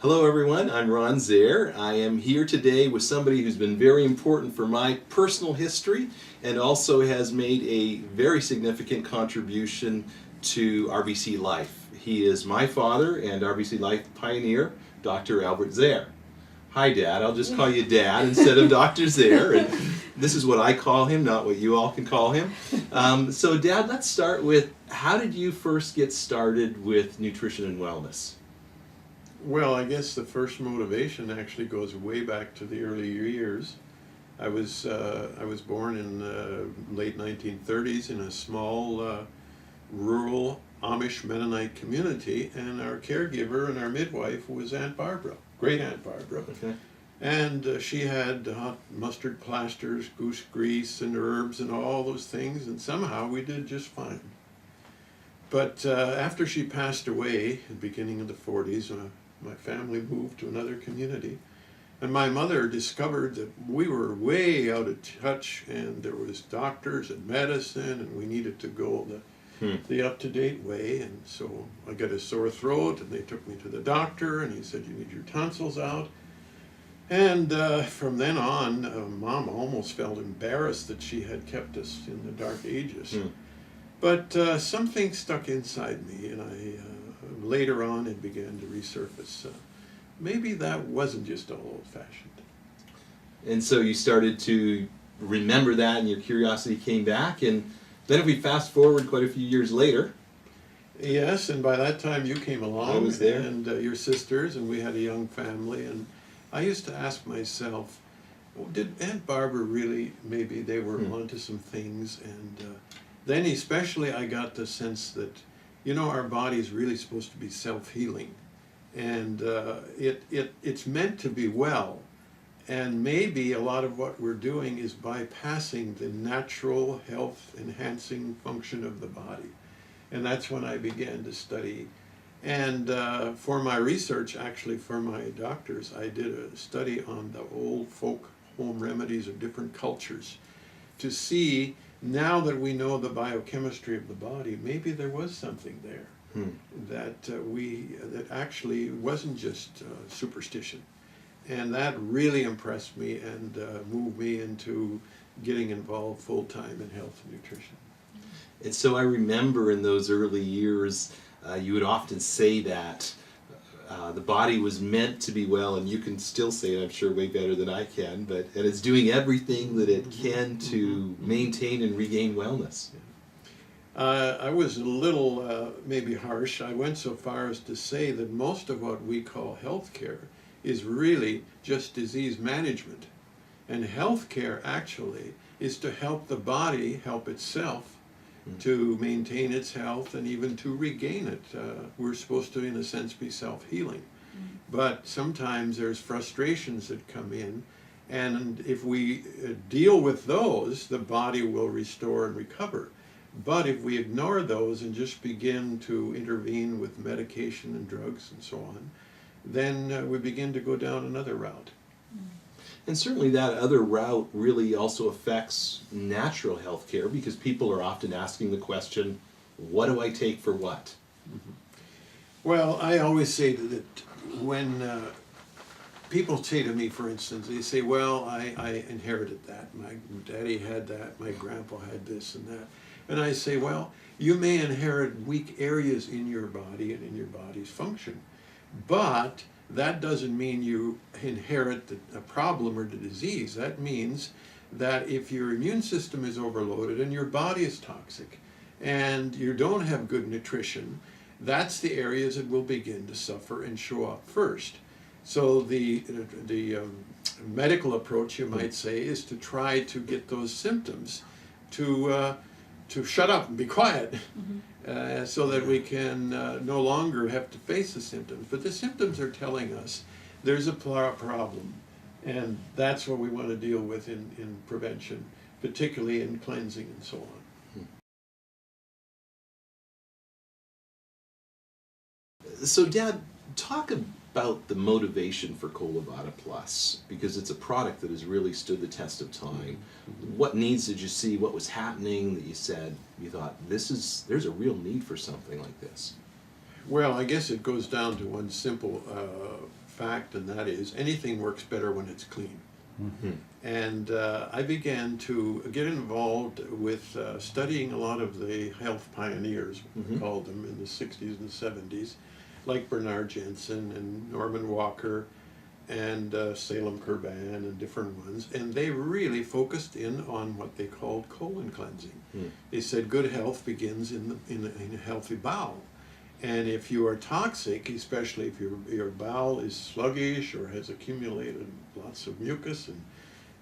Hello everyone, I'm Ron Zaire. I am here today with somebody who's been very important for my personal history and also has made a very significant contribution to RBC Life. He is my father and RBC Life pioneer, Dr. Albert Zaire. Hi Dad, I'll just call you Dad instead of Dr. Zaire, and this is what I call him, not what you all can call him. So Dad, let's start with, how did you first get started with nutrition and wellness? Well, I guess the first motivation actually goes way back to the early years. I was born in the late 1930s in a small rural Amish Mennonite community, and our caregiver and our midwife was Aunt Barbara, great Aunt Barbara. Okay. And she had hot mustard plasters, goose grease, and herbs and all those things, and somehow we did just fine. But after she passed away at the beginning of the 40s, my family moved to another community, and my mother discovered that we were way out of touch, and there was doctors and medicine, and we needed to go the up-to-date way. And so I got a sore throat, and they took me to the doctor, and he said, "You need your tonsils out." And from then on, Mom almost felt embarrassed that she had kept us in the dark ages. But something stuck inside me, and later on it began to resurface. Maybe that wasn't just all old-fashioned. And so you started to remember that, and your curiosity came back, and then if we fast forward quite a few years later. Yes, and by that time you came along. I was there. And your sisters, and we had a young family, and I used to ask myself, well, did Aunt Barbara really, maybe they were onto some things? And then especially I got the sense that, our body is really supposed to be self-healing, and it's meant to be well. And maybe a lot of what we're doing is bypassing the natural health-enhancing function of the body. And that's when I began to study. And for my research, actually for my doctors, I did a study on the old folk home remedies of different cultures to see, now that we know the biochemistry of the body, maybe there was something there that actually wasn't just superstition. And that really impressed me and moved me into getting involved full-time in health and nutrition. And so I remember in those early years, you would often say that the body was meant to be well, and you can still say it, I'm sure, way better than I can, and it's doing everything that it can to maintain and regain wellness. I was a little maybe harsh. I went so far as to say that most of what we call healthcare is really just disease management. And healthcare actually is to help the body help itself, to maintain its health and even to regain it. We're supposed to, in a sense, be self-healing. But sometimes there's frustrations that come in, and if we deal with those, the body will restore and recover. But if we ignore those and just begin to intervene with medication and drugs and so on, then we begin to go down another route. And certainly that other route really also affects natural health care, because people are often asking the question, what do I take for what? Well, I always say that when people say to me, for instance, they say, well, I inherited that. My daddy had that, my grandpa had this and that. And I say, well, you may inherit weak areas in your body and in your body's function, but that doesn't mean you inherit a problem or the disease. That means that if your immune system is overloaded and your body is toxic and you don't have good nutrition, that's the areas that will begin to suffer and show up first. So the medical approach, you might say, is to try to get those symptoms to shut up and be quiet, so that we can no longer have to face the symptoms. But the symptoms are telling us there's a problem, and that's what we want to deal with in prevention, particularly in cleansing and so on. So Dad, talk about the motivation for Colo-Vada Plus, because it's a product that has really stood the test of time. What needs did you see? What was happening that you thought there's a real need for something like this? Well, I guess it goes down to one simple fact, and that is anything works better when it's clean. Mm-hmm. And I began to get involved with studying a lot of the health pioneers, we called them, in the 60s and 70s, like Bernard Jensen and Norman Walker and Salem Kurban and different ones. And they really focused in on what they called colon cleansing. They said good health begins in a healthy bowel. And if you are toxic, especially if your bowel is sluggish or has accumulated lots of mucus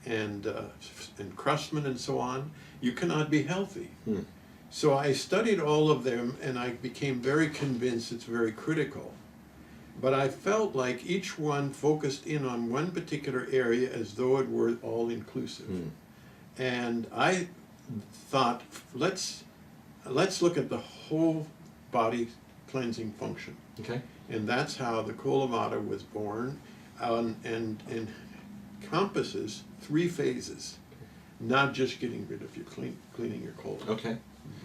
and crustment and so on, you cannot be healthy. So I studied all of them, and I became very convinced it's very critical. But I felt like each one focused in on one particular area as though it were all-inclusive. And I thought, let's look at the whole body cleansing function. Okay. And that's how the Colo-Vada was born, and encompasses 3 phases, not just getting rid of your cleaning your colon. Okay.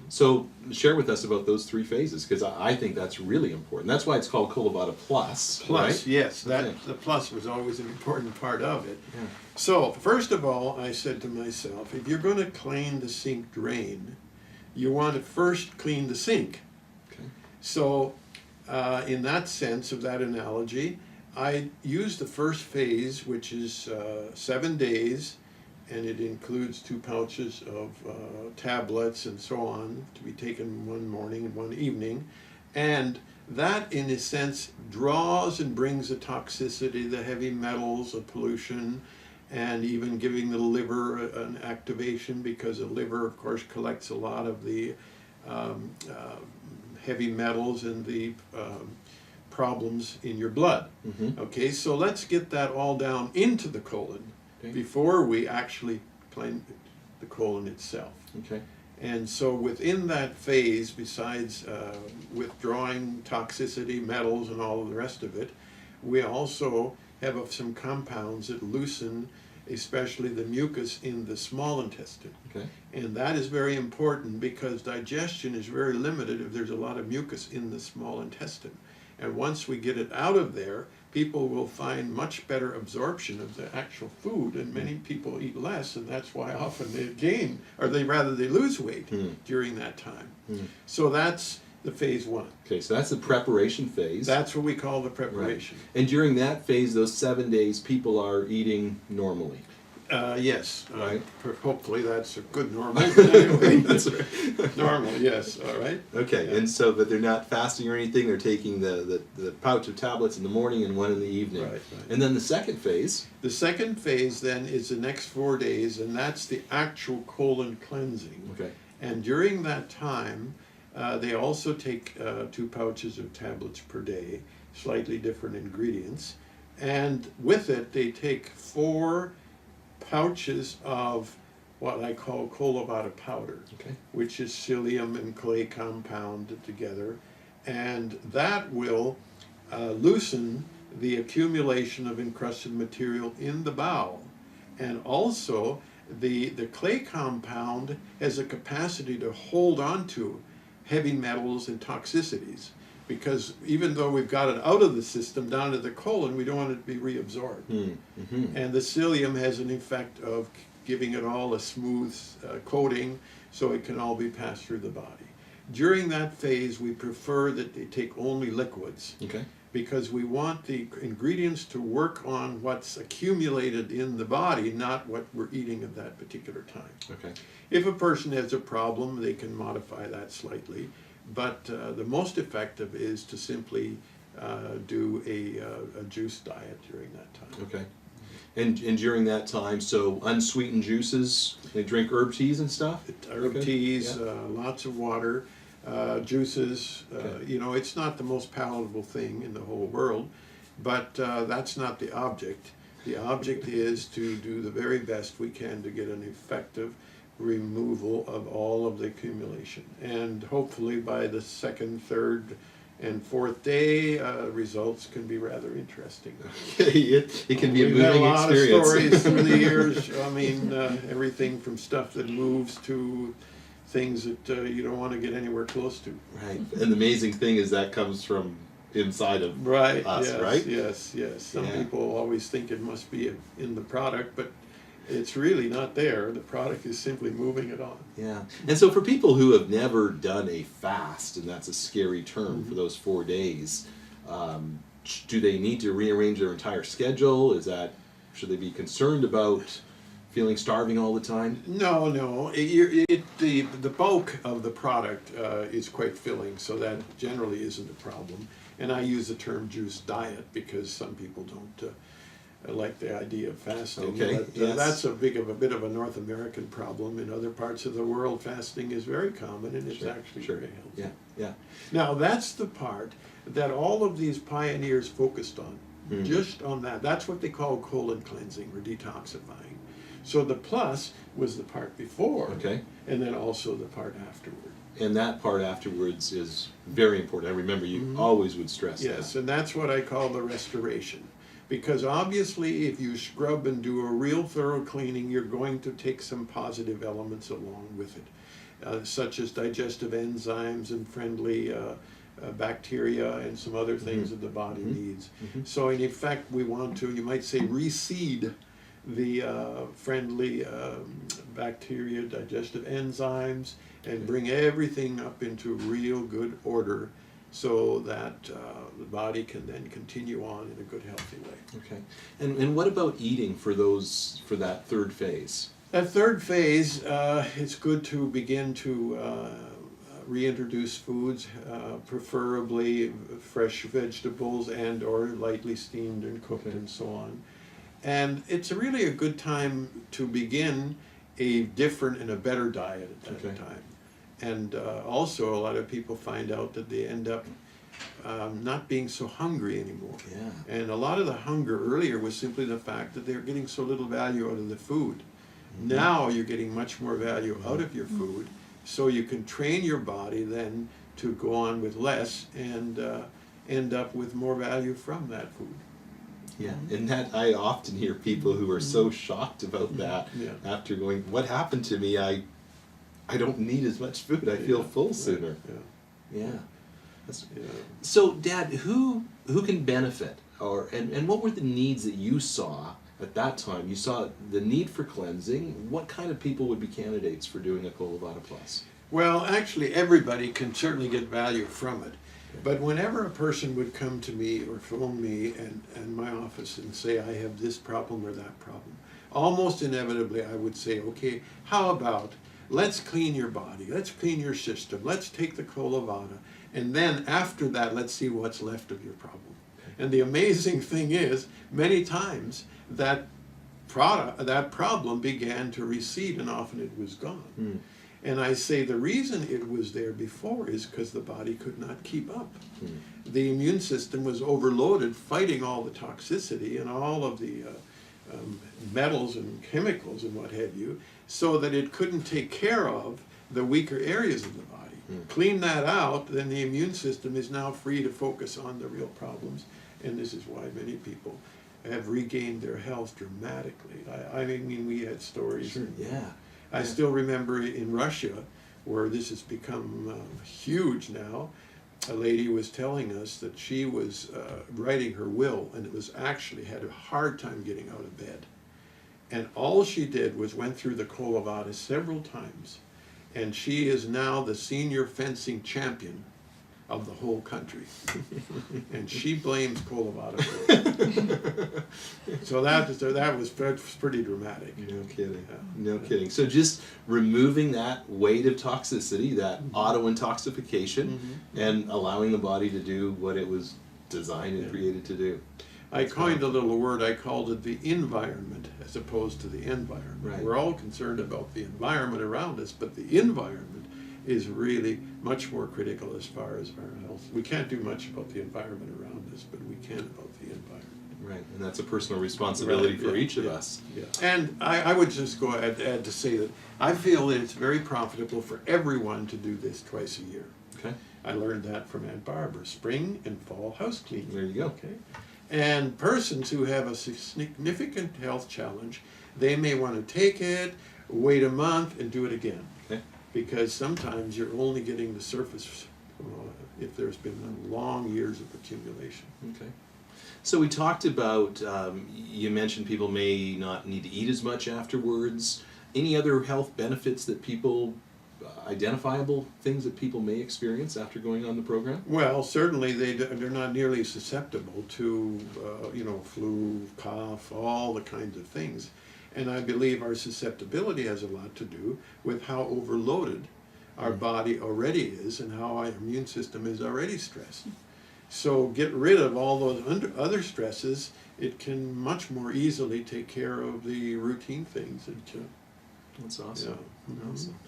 So share with us about those 3 phases, because I think that's really important. That's why it's called Colo-Vada Plus. Plus, right? yes, Okay. the plus was always an important part of it. Yeah. So first of all, I said to myself, if you're going to clean the sink drain, you want to first clean the sink. Okay. So in that sense of that analogy, I used the first phase, which is 7 days, and it includes 2 pouches of tablets and so on to be taken one morning and one evening. And that, in a sense, draws and brings the toxicity, the heavy metals, the pollution, and even giving the liver an activation, because the liver, of course, collects a lot of the heavy metals and the problems in your blood. Okay, so let's get that all down into the colon before we actually clean the colon itself. Okay. And so within that phase, besides withdrawing toxicity, metals, and all of the rest of it, we also have some compounds that loosen especially the mucus in the small intestine. Okay. And that is very important, because digestion is very limited if there's a lot of mucus in the small intestine. And once we get it out of there, people will find much better absorption of the actual food, and many people eat less, and that's why often they gain, or they lose weight during that time. So that's the phase 1. Okay, so that's the preparation phase. That's what we call the preparation. Right. And during that phase, those 7 days, people are eating normally. Yes, Right. Hopefully that's a good normal. Anyway, That's right. normal, yes, all right. Okay, Yeah. and so, but they're not fasting or anything. They're taking the pouch of tablets in the morning and one in the evening. Right, right. And then the second phase. The second phase then is the next 4 days, and that's the actual colon cleansing. Okay. And during that time, they also take 2 pouches of tablets per day, slightly different ingredients. And with it, they take 4 pouches of what I call Colo-Vada powder, Okay. which is psyllium and clay compounded together. And that will loosen the accumulation of encrusted material in the bowel. And also, the clay compound has a capacity to hold on to heavy metals and toxicities, because even though we've got it out of the system down to the colon, we don't want it to be reabsorbed. And the psyllium has an effect of giving it all a smooth coating, so it can all be passed through the body. During that phase, we prefer that they take only liquids, Okay. because we want the ingredients to work on what's accumulated in the body, not what we're eating at that particular time. Okay. If a person has a problem, they can modify that slightly, but the most effective is to simply do a juice diet during that time. Okay. And during that time, so unsweetened juices, they drink herb teas and stuff? Herb Okay. teas, Yeah. lots of water, juices. Okay. You know, it's not the most palatable thing in the whole world, but that's not the object. The object is to do the very best we can to get an effective removal of all of the accumulation. And hopefully by the 2nd, 3rd, and 4th day, results can be rather interesting. it can be a We've had a moving lot experience. of stories through the years. I mean, everything from stuff that moves to things that you don't want to get anywhere close to. Right. And the amazing thing is that comes from inside of Right, us, yes, right? yes. Some Yeah. people always think it must be in the product, but it's really not there. The product is simply moving it on. Yeah. And so for people who have never done a fast, and that's a scary term for those 4 days, do they need to rearrange their entire schedule? Should they be concerned about feeling starving all the time? No. The bulk of the product is quite filling, so that generally isn't a problem. And I use the term juice diet because some people don't like the idea of fasting. Okay, But, yes. that's a bit of a North American problem. In other parts of the world, fasting is very common, and it's actually very healthy. Yeah. Now, that's the part that all of these pioneers focused on, just on that. That's what they call colon cleansing or detoxifying. So the plus was the part before, Okay. and then also the part afterward. And that part afterwards is very important. I remember you always would stress Yes, that. and that's what I call the restoration. Because obviously, if you scrub and do a real thorough cleaning, you're going to take some positive elements along with it, such as digestive enzymes and friendly bacteria and some other things that the body needs. So in effect, we want to, you might say, reseed the friendly bacteria, digestive enzymes, and bring everything up into real good order so that the body can then continue on in a good, healthy way. Okay. And what about eating for that third phase? That third phase, it's good to begin to reintroduce foods, preferably fresh vegetables and or lightly steamed and cooked and so on. And it's really a good time to begin a different and a better diet at that time. And also a lot of people find out that they end up not being so hungry anymore. Yeah. And a lot of the hunger earlier was simply the fact that they're getting so little value out of the food. Now you're getting much more value out of your food, so you can train your body then to go on with less and end up with more value from that food. Yeah, and that I often hear people who are so shocked about that after going, what happened to me? I don't need as much food. I feel full sooner. Yeah. So, Dad, who can benefit, and what were the needs that you saw at that time? You saw the need for cleansing. What kind of people would be candidates for doing a Colo-Vada Plus? Well, actually, everybody can certainly get value from it. But whenever a person would come to me or phone me and my office and say, I have this problem or that problem, almost inevitably I would say, okay, how about let's clean your body, let's clean your system, let's take the Colo-Vada, and then after that, let's see what's left of your problem. And the amazing thing is, many times that problem began to recede and often it was gone. And I say the reason it was there before is because the body could not keep up. The immune system was overloaded fighting all the toxicity and all of the metals and chemicals and what have you, so that it couldn't take care of the weaker areas of the body. Clean that out, then the immune system is now free to focus on the real problems, and this is why many people have regained their health dramatically. I mean, we had stories. Sure, yeah. I still remember in Russia, where this has become huge now, a lady was telling us that she was writing her will, and it was actually had a hard time getting out of bed. And all she did was went through the Colo-Vada several times, and she is now the senior fencing champion of the whole country. And she blames Colo-Vada for it. So that was pretty dramatic. No kidding. No kidding. So just removing that weight of toxicity, that auto-intoxication, and allowing the body to do what it was designed and created to do. I coined a little word, I called it the environment as opposed to the environment. Right. We're all concerned about the environment around us, but the environment is really much more critical as far as our health. We can't do much about the environment around us, but we can about the environment. Right, and that's a personal responsibility for each of us. Yeah. And I would just go add to say that I feel that it's very profitable for everyone to do this twice a year. Okay. I learned that from Aunt Barbara, spring and fall house cleaning. There you go. Okay. And persons who have a significant health challenge, they may want to take it, wait a month, and do it again. Okay. Because sometimes you're only getting the surface if there's been long years of accumulation. Okay. So we talked about, you mentioned people may not need to eat as much afterwards. Any other health benefits that people, identifiable things that people may experience after going on the program? Well, certainly they're not nearly susceptible to, flu, cough, all the kinds of things. And I believe our susceptibility has a lot to do with how overloaded our body already is and how our immune system is already stressed. So get rid of all those other stresses, it can much more easily take care of the routine things. That's awesome. Yeah. Awesome.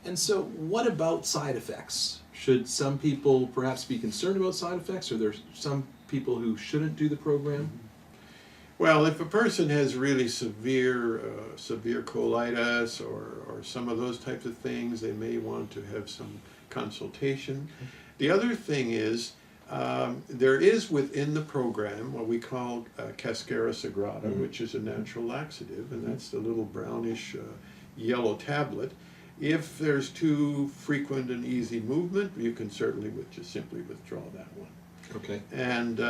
And so what about side effects? Should some people perhaps be concerned about side effects? Are there some people who shouldn't do the program? Well, if a person has really severe colitis or some of those types of things, they may want to have some consultation. The other thing is, there is within the program what we call Cascara Sagrada, which is a natural laxative, and that's the little brownish yellow tablet. If there's too frequent and easy movement, you can certainly just simply withdraw that one. Okay. And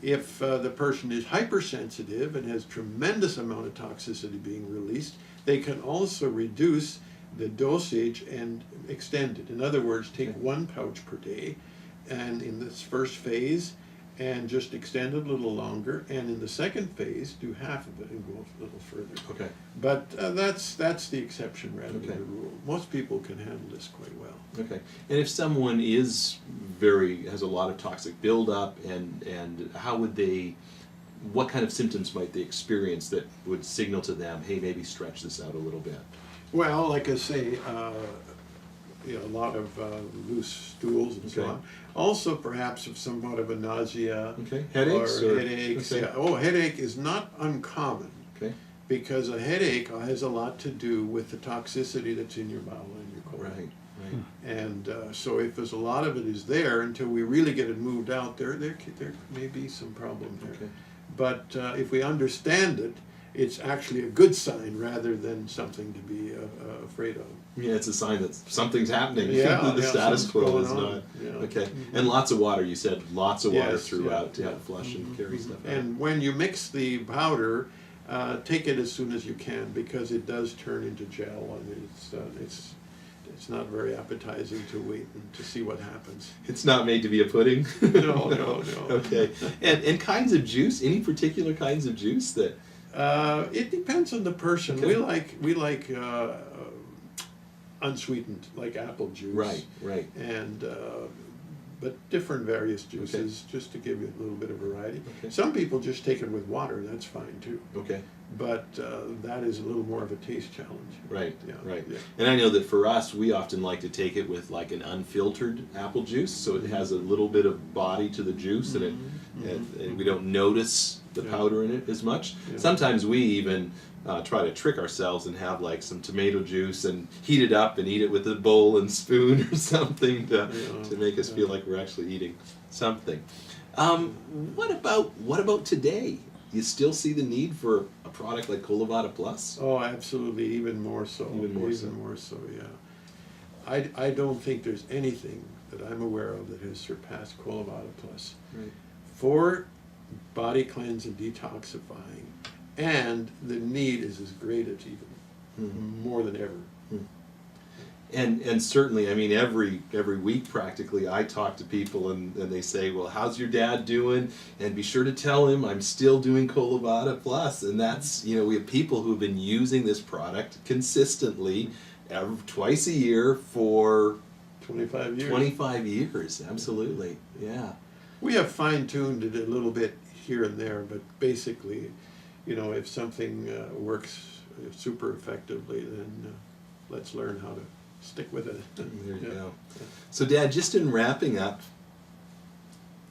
if the person is hypersensitive and has tremendous amount of toxicity being released, they can also reduce the dosage and extend it. In other words, take 1 pouch per day, and in this first phase, and just extend it a little longer, and in the second phase, do half of it and go a little further. Okay. But that's the exception rather Okay. than the rule. Most people can handle this quite well. Okay. And if someone has a lot of toxic buildup, and how would they, what kind of symptoms might they experience that would signal to them, hey, maybe stretch this out a little bit? Well, like I say, a lot of loose stools and so Okay. on. Also, perhaps of somewhat of a nausea. Okay. Headaches? Or headaches. Okay. Yeah. Oh, headache is not uncommon, Okay. because a headache has a lot to do with the toxicity that's in your bowel and your colon. Right. Right. And so if there's a lot of it is there, until we really get it moved out, there may be some problem there. Okay. But if we understand it, it's actually a good sign rather than something to be afraid of. Yeah, it's a sign that something's happening. Yeah, The status something's quo going is on. not. Yeah. Okay. And lots of water, you said lots of water Yes, throughout yeah, to help flush and carry stuff out. And when you mix the powder, take it as soon as you can, because it does turn into gel, and it's not very appetizing to wait and to see what happens. It's not made to be a pudding? No. Okay. And kinds of juice, any particular kinds of juice that? It depends on the person. Okay. We like unsweetened, like apple juice. Right. And but different various juices, just to give you a little bit of variety. Okay. Some people just take it with water, that's fine too. Okay. But that is a little more of a taste challenge. Right. Yeah. Right. Yeah. And I know that for us, we often like to take it with like an unfiltered apple juice, so it has a little bit of body to the juice, and and we don't notice the powder in it as much. Yeah. Sometimes we even try to trick ourselves and have like some tomato juice and heat it up and eat it with a bowl and spoon or something to make us feel like we're actually eating something. What about today? You still see the need for a product like Colo-Vada Plus? Oh, absolutely, even more so. Even more so, yeah. I don't think there's anything that I'm aware of that has surpassed Colo-Vada Plus. Right. For body cleanse and detoxifying, and the need is as great as even more than ever. And certainly, I mean, every week practically, I talk to people and they say, well, how's your dad doing? And be sure to tell him I'm still doing Colo-Vada Plus. And that's, we have people who've been using this product consistently twice a year for 25 years. 25 years, absolutely, yeah. We have fine-tuned it a little bit here and there, but basically, if something works super effectively, then let's learn how to stick with it. There you go. So, Dad, just in wrapping up,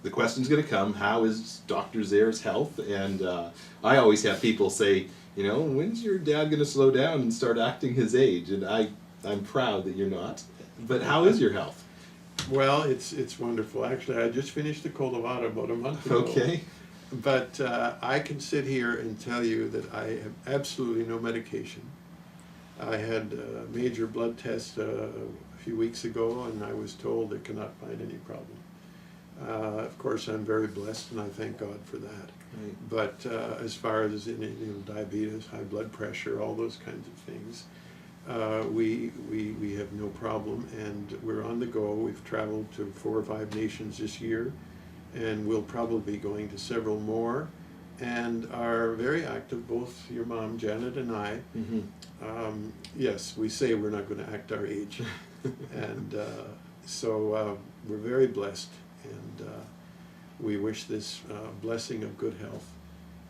the question's going to come, how is Dr. Zare's health? And I always have people say, when's your dad going to slow down and start acting his age? And I'm proud that you're not. But how is your health? Well, it's wonderful. Actually, I just finished the Colo-Vada about a month ago. Okay. But I can sit here and tell you that I have absolutely no medication. I had a major blood test a few weeks ago, and I was told they cannot find any problem. Of course, I'm very blessed, and I thank God for that. Right. But as far as diabetes, high blood pressure, all those kinds of things, we have no problem, and we're on the go. We've traveled to 4 or 5 nations this year, and we'll probably be going to several more, and are very active, both your mom, Janet, and I. Mm-hmm. Yes, we say we're not going to act our age, and so we're very blessed, and we wish this blessing of good health,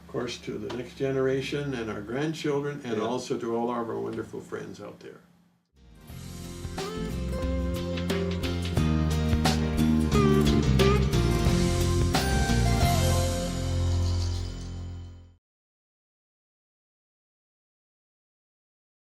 of course, to the next generation and our grandchildren, and Yeah. also to all of our wonderful friends out there.